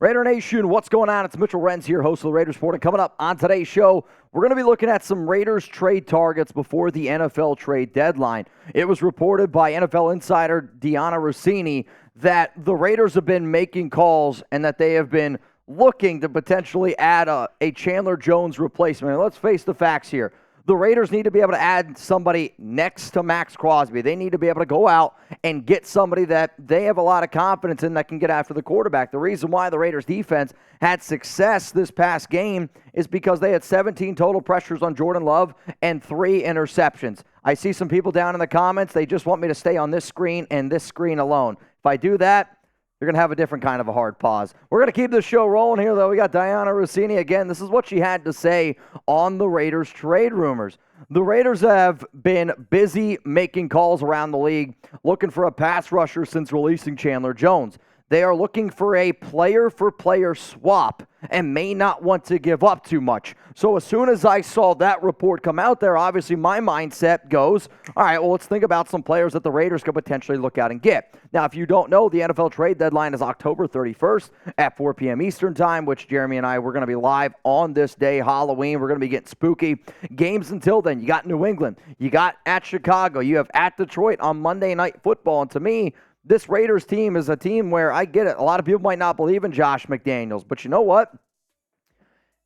Raider Nation, what's going on? It's Mitchell Renz here, host of the Raiders Report. And coming up on today's show, we're going to be looking at some Raiders trade targets before the NFL trade deadline. It was reported by NFL Insider Dianna Russini that the Raiders have been making calls and that they have been looking to potentially add a Chandler Jones replacement. And let's face the facts here. The Raiders need to be able to add somebody next to Max Crosby. They need to be able to go out and get somebody that they have a lot of confidence in that can get after the quarterback. The reason why the Raiders defense had success this past game is because they had 17 total pressures on Jordan Love and 3 interceptions. I see some people down in the comments. They just want me to stay on this screen and this screen alone. If I do that, you're going to have a different kind of a hard pause. We're going to keep this show rolling here, though. We got Dianna Russini again. This is what she had to say on the Raiders trade rumors. The Raiders have been busy making calls around the league, looking for a pass rusher since releasing Chandler Jones. They are looking for a player-for-player swap and may not want to give up too much. So as soon as I saw that report come out there, obviously my mindset goes, all right, well, let's think about some players that the Raiders could potentially look out and get. Now, if you don't know, the NFL trade deadline is October 31st at 4 p.m. Eastern time, which Jeremy and I, we're going to be live on this day, Halloween. We're going to be getting spooky. Games until then, you got New England, you got at Chicago, you have at Detroit on Monday Night Football. And to me, this Raiders team is a team where I get it. A lot of people might not believe in Josh McDaniels, but you know what?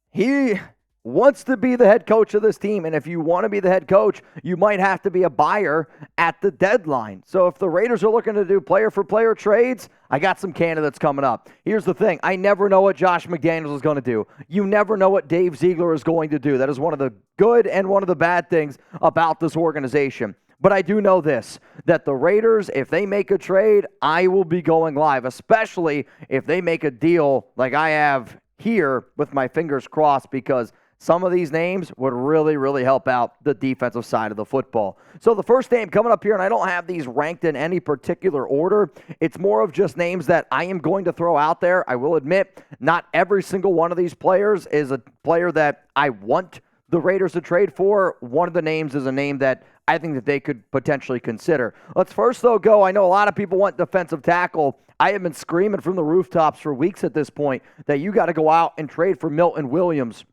He wants to be the head coach of this team, and if you want to be the head coach, you might have to be a buyer at the deadline. So if the Raiders are looking to do player-for-player trades, I got some candidates coming up. Here's the thing. I never know what Josh McDaniels is going to do. You never know what Dave Ziegler is going to do. That is one of the good and one of the bad things about this organization. But I do know this, that the Raiders, if they make a trade, I will be going live, especially if they make a deal like I have here with my fingers crossed, because some of these names would really, really help out the defensive side of the football. So the first name coming up here, and I don't have these ranked in any particular order. It's more of just names that I am going to throw out there. I will admit, not every single one of these players is a player that I want the Raiders to trade for. One of the names is a name that I think that they could potentially consider. Let's first, though, go. I know a lot of people want defensive tackle. I have been screaming from the rooftops for weeks at this point that you got to go out and trade for Milton Williams,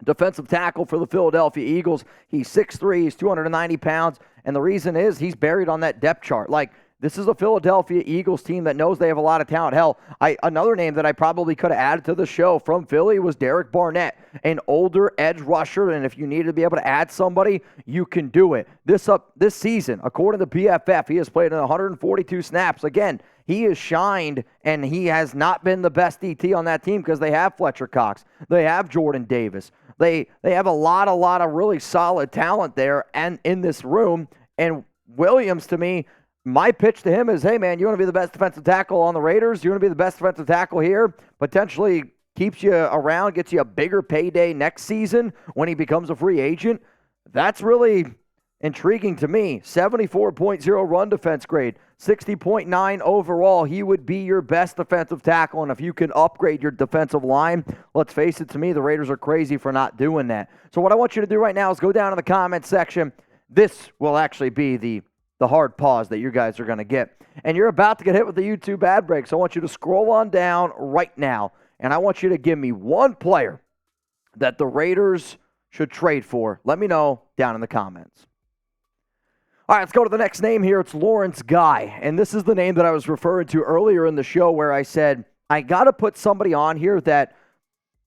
defensive tackle for the Philadelphia Eagles. He's 6'3", he's 290 pounds, and the reason is he's buried on that depth chart. This is a Philadelphia Eagles team that knows they have a lot of talent. Hell, another name that I probably could have added to the show from Philly was Derek Barnett, an older edge rusher, and if you need to be able to add somebody, you can do it. This season, according to PFF, he has played in 142 snaps. Again, he has shined, and he has not been the best DT on that team because they have Fletcher Cox. They have Jordan Davis. They have a lot of really solid talent there and in this room, and Williams, to me, my pitch to him is, hey, man, you want to be the best defensive tackle on the Raiders? You want to be the best defensive tackle here? Potentially keeps you around, gets you a bigger payday next season when he becomes a free agent. That's really intriguing to me. 74.0 run defense grade, 60.9 overall. He would be your best defensive tackle, and if you can upgrade your defensive line, let's face it, to me, the Raiders are crazy for not doing that. So what I want you to do right now is go down to the comment section. This will actually be the hard pause that you guys are going to get. And you're about to get hit with the YouTube ad break, so I want you to scroll on down right now, and I want you to give me one player that the Raiders should trade for. Let me know down in the comments. All right, let's go to the next name here. It's Lawrence Guy, and this is the name that I was referring to earlier in the show where I said, I got to put somebody on here that,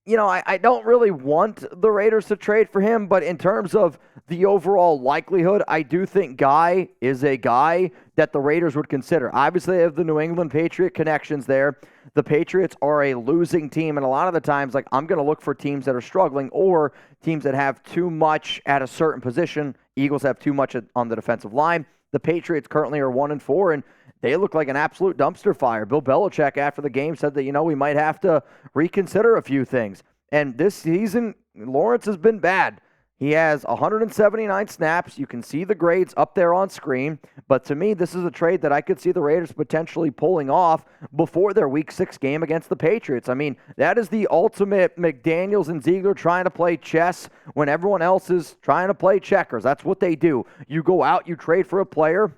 I don't really want the Raiders to trade for him, but in terms of the overall likelihood, I do think Guy is a guy that the Raiders would consider. Obviously, they have the New England Patriot connections there. The Patriots are a losing team, and a lot of the times, I'm going to look for teams that are struggling or teams that have too much at a certain position. Eagles have too much on the defensive line. The Patriots currently are 1-4, and they look like an absolute dumpster fire. Bill Belichick, after the game, said that, we might have to reconsider a few things. And this season, Lawrence has been bad. He has 179 snaps. You can see the grades up there on screen. But to me, this is a trade that I could see the Raiders potentially pulling off before their Week 6 game against the Patriots. I mean, that is the ultimate McDaniels and Ziegler trying to play chess when everyone else is trying to play checkers. That's what they do. You go out, you trade for a player.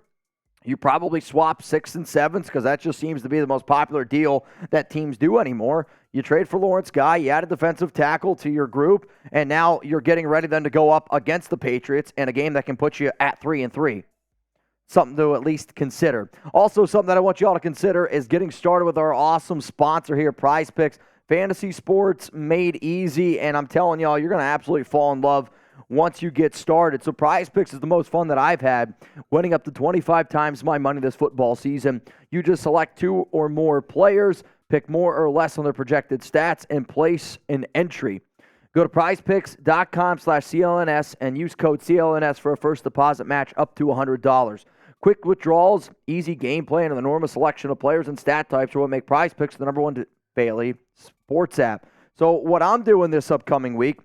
You probably swap 6 and 7s because that just seems to be the most popular deal that teams do anymore. You trade for Lawrence Guy, you add a defensive tackle to your group, and now you're getting ready then to go up against the Patriots in a game that can put you at 3-3. Something to at least consider. Also, something that I want you all to consider is getting started with our awesome sponsor here, Prize Picks. Fantasy sports made easy, and I'm telling y'all, you're going to absolutely fall in love once you get started. So Prize Picks is the most fun that I've had, winning up to 25 times my money this football season. You just select 2 or more players, pick more or less on their projected stats, and place an entry. Go to prizepicks.com/CLNS and use code CLNS for a first deposit match up to $100. Quick withdrawals, easy gameplay, and an enormous selection of players and stat types are what make Prize Picks the #1 daily sports app. So what I'm doing this upcoming week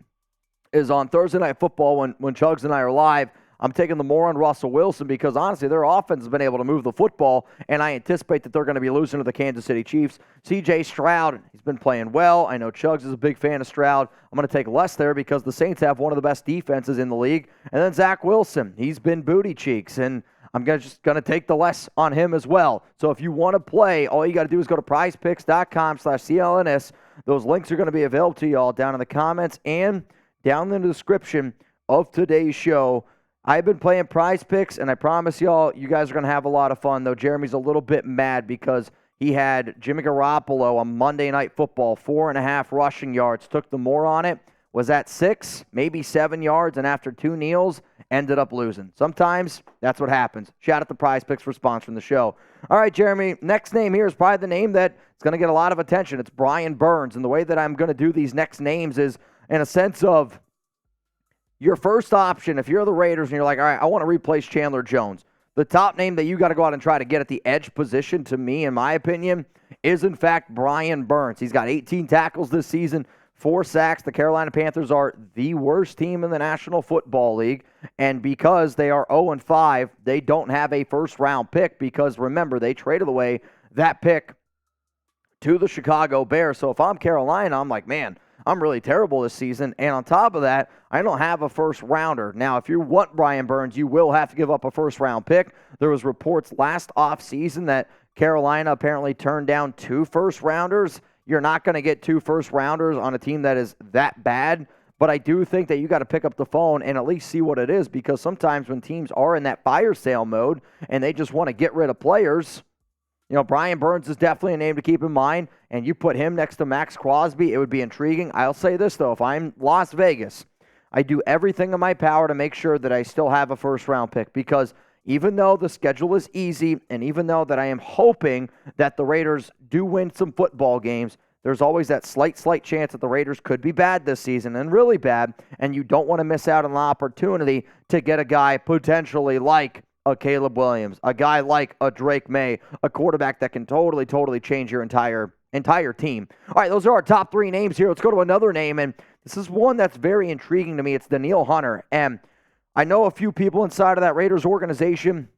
is on Thursday Night Football when Chugs and I are live, I'm taking the more on Russell Wilson because, honestly, their offense has been able to move the football, and I anticipate that they're going to be losing to the Kansas City Chiefs. C.J. Stroud, he's been playing well. I know Chugs is a big fan of Stroud. I'm going to take less there because the Saints have one of the best defenses in the league. And then Zach Wilson, he's been booty cheeks, and I'm just going to take the less on him as well. So if you want to play, all you got to do is go to prizepicks.com/CLNS. Those links are going to be available to you all down in the comments and down in the description of today's show. I've been playing Prize Picks, and I promise y'all, you guys are going to have a lot of fun, though Jeremy's a little bit mad because he had Jimmy Garoppolo on Monday Night Football, 4.5 rushing yards, took the more on it, was at 6, maybe 7 yards, and after 2 kneels, ended up losing. Sometimes that's what happens. Shout out to Prize Picks for sponsoring the show. All right, Jeremy, next name here is probably the name that's going to get a lot of attention. It's Brian Burns, and the way that I'm going to do these next names is in a sense of your first option, if you're the Raiders and you're like, all right, I want to replace Chandler Jones, the top name that you got to go out and try to get at the edge position, to me, in my opinion, is in fact Brian Burns. He's got 18 tackles this season, 4 sacks. The Carolina Panthers are the worst team in the National Football League, and because they are 0-5, they don't have a first-round pick because, remember, they traded away that pick to the Chicago Bears. So if I'm Carolina, I'm like, man, I'm really terrible this season. And on top of that, I don't have a first-rounder. Now, if you want Brian Burns, you will have to give up a first-round pick. There was reports last offseason that Carolina apparently turned down 2 first-rounders. You're not going to get 2 first-rounders on a team that is that bad. But I do think that you got to pick up the phone and at least see what it is, because sometimes when teams are in that fire sale mode and they just want to get rid of players, you know, Brian Burns is definitely a name to keep in mind, and you put him next to Max Crosby, it would be intriguing. I'll say this, though. If I'm Las Vegas, I do everything in my power to make sure that I still have a first-round pick, because even though the schedule is easy and even though that I am hoping that the Raiders do win some football games, there's always that slight chance that the Raiders could be bad this season and really bad, and you don't want to miss out on the opportunity to get a guy potentially like a Caleb Williams, a guy like a Drake May, a quarterback that can totally change your entire team. All right, those are our top 3 names here. Let's go to another name, and this is one that's very intriguing to me. It's Danielle Hunter, and I know a few people inside of that Raiders organization,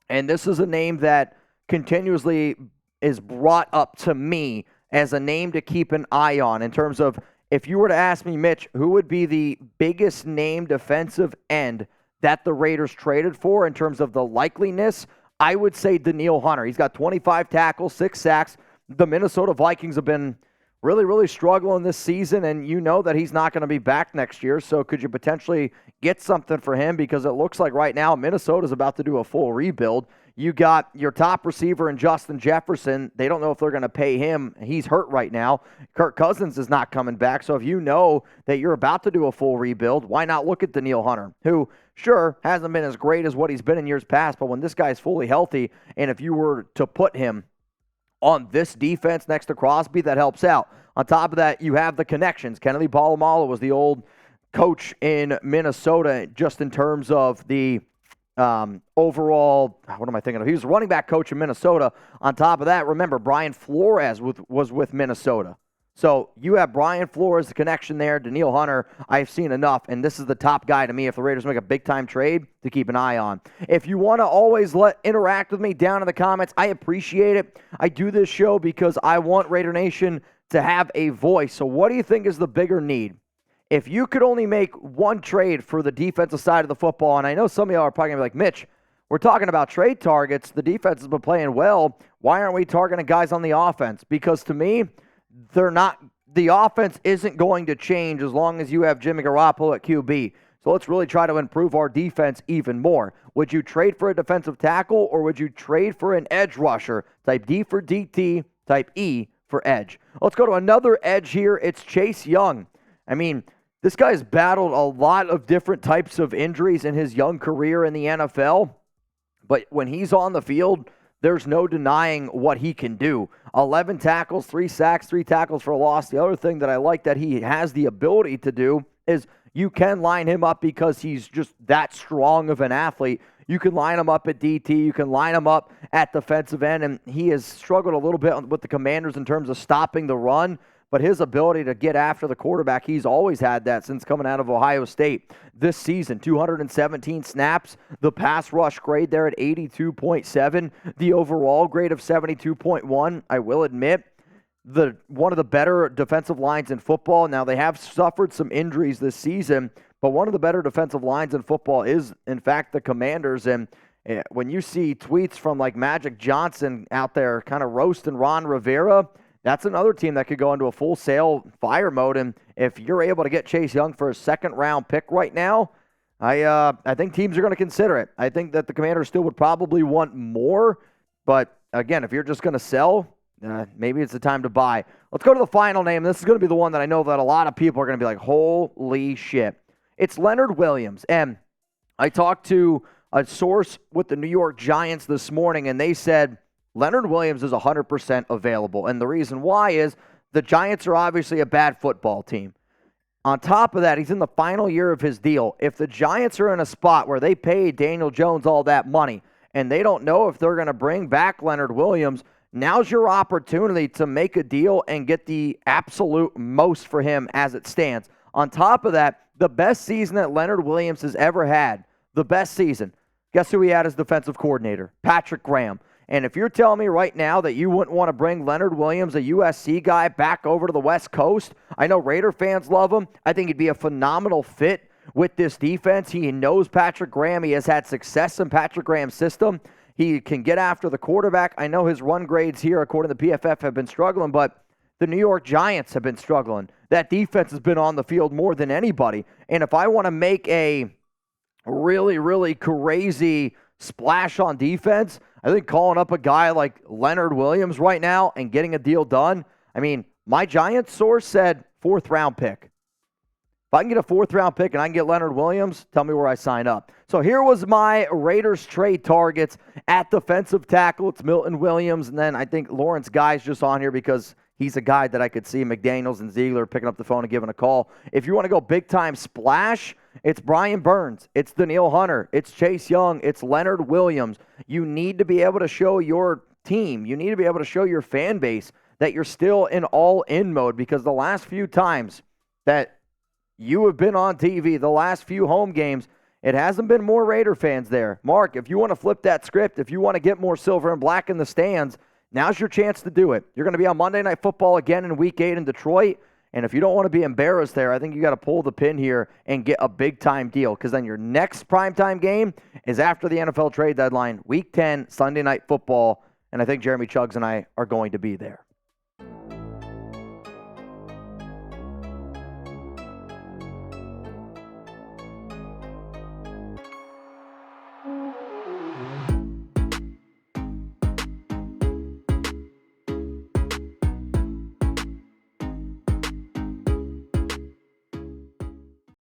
and this is a name that continuously is brought up to me as a name to keep an eye on in terms of, if you were to ask me, Mitch, who would be the biggest name defensive end that the Raiders traded for in terms of the likeliness, I would say Danielle Hunter. He's got 25 tackles, 6 sacks. The Minnesota Vikings have been really struggling this season, and you know that he's not going to be back next year, so could you potentially get something for him? Because it looks like right now Minnesota's about to do a full rebuild. You got your top receiver in Justin Jefferson. They don't know if they're going to pay him. He's hurt right now. Kirk Cousins is not coming back. So if you know that you're about to do a full rebuild, why not look at Danielle Hunter, who, sure, hasn't been as great as what he's been in years past, but when this guy's fully healthy, and if you were to put him on this defense next to Crosby, that helps out. On top of that, you have the connections. Kennedy Palomalo was the old coach in Minnesota just in terms of the overall, what am I thinking of? He was running back coach in Minnesota. On top of that, remember, Brian Flores was with Minnesota. So you have Brian Flores, the connection there. Danielle Hunter, I've seen enough, and this is the top guy to me if the Raiders make a big-time trade to keep an eye on. If you want to always interact with me down in the comments, I appreciate it. I do this show because I want Raider Nation to have a voice. So what do you think is the bigger need? If you could only make one trade for the defensive side of the football, and I know some of y'all are probably going to be like, Mitch, we're talking about trade targets. The defense has been playing well. Why aren't we targeting guys on the offense? Because to me, they're not. The offense isn't going to change as long as you have Jimmy Garoppolo at QB. So let's really try to improve our defense even more. Would you trade for a defensive tackle, or would you trade for an edge rusher? Type D for DT, type E for edge. Let's go to another edge here. It's Chase Young. I mean, this guy's battled a lot of different types of injuries in his young career in the NFL. But when he's on the field, there's no denying what he can do. 11 tackles, 3 sacks, 3 tackles for a loss. The other thing that I like that he has the ability to do is you can line him up because he's just that strong of an athlete. You can line him up at DT. You can line him up at defensive end. And he has struggled a little bit with the Commanders in terms of stopping the run. But his ability to get after the quarterback, he's always had that since coming out of Ohio State. This season, 217 snaps. The pass rush grade there at 82.7. The overall grade of 72.1. I will admit, one of the better defensive lines in football. Now, they have suffered some injuries this season, but one of the better defensive lines in football is, in fact, the Commanders. And when you see tweets from like Magic Johnson out there kind of roasting Ron Rivera, that's another team that could go into a full sale fire mode. And if you're able to get Chase Young for a second-round pick right now, I think teams are going to consider it. I think that the Commanders still would probably want more. But, again, if you're just going to sell, maybe it's the time to buy. Let's go to the final name. This is going to be the one that I know that a lot of people are going to be like, holy shit. It's Leonard Williams. And I talked to a source with the New York Giants this morning, and they said Leonard Williams is 100% available. And the reason why is the Giants are obviously a bad football team. On top of that, he's in the final year of his deal. If the Giants are in a spot where they pay Danielle Jones all that money and they don't know if they're going to bring back Leonard Williams, now's your opportunity to make a deal and get the absolute most for him as it stands. On top of that, the best season that Leonard Williams has ever had, the best season, guess who he had as defensive coordinator? Patrick Graham. And if you're telling me right now that you wouldn't want to bring Leonard Williams, a USC guy, back over to the West Coast, I know Raider fans love him. I think he'd be a phenomenal fit with this defense. He knows Patrick Graham. He has had success in Patrick Graham's system. He can get after the quarterback. I know his run grades here, according to PFF, have been struggling, but the New York Giants have been struggling. That defense has been on the field more than anybody. And if I want to make a really, really crazy splash on defense, I think calling up a guy like Leonard Williams right now and getting a deal done, I mean, my Giants source said 4th-round pick. If I can get a 4th-round pick and I can get Leonard Williams, tell me where I sign up. So here was my Raiders trade targets at defensive tackle. It's Milton Williams, and then I think Lawrence Guy's just on here because he's a guy that I could see McDaniels and Ziegler picking up the phone and giving a call. If you want to go big-time splash, it's Brian Burns. It's Danielle Hunter. It's Chase Young. It's Leonard Williams. You need to be able to show your team. You need to be able to show your fan base that you're still in all-in mode, because the last few times that you have been on TV, the last few home games, it hasn't been more Raider fans there. Mark, if you want to flip that script, if you want to get more silver and black in the stands, now's your chance to do it. You're going to be on Monday Night Football again in Week 8 in Detroit. And if you don't want to be embarrassed there, I think you got to pull the pin here and get a big-time deal, because then your next primetime game is after the NFL trade deadline, Week 10, Sunday Night Football, and I think Jeremy Chuggs and I are going to be there.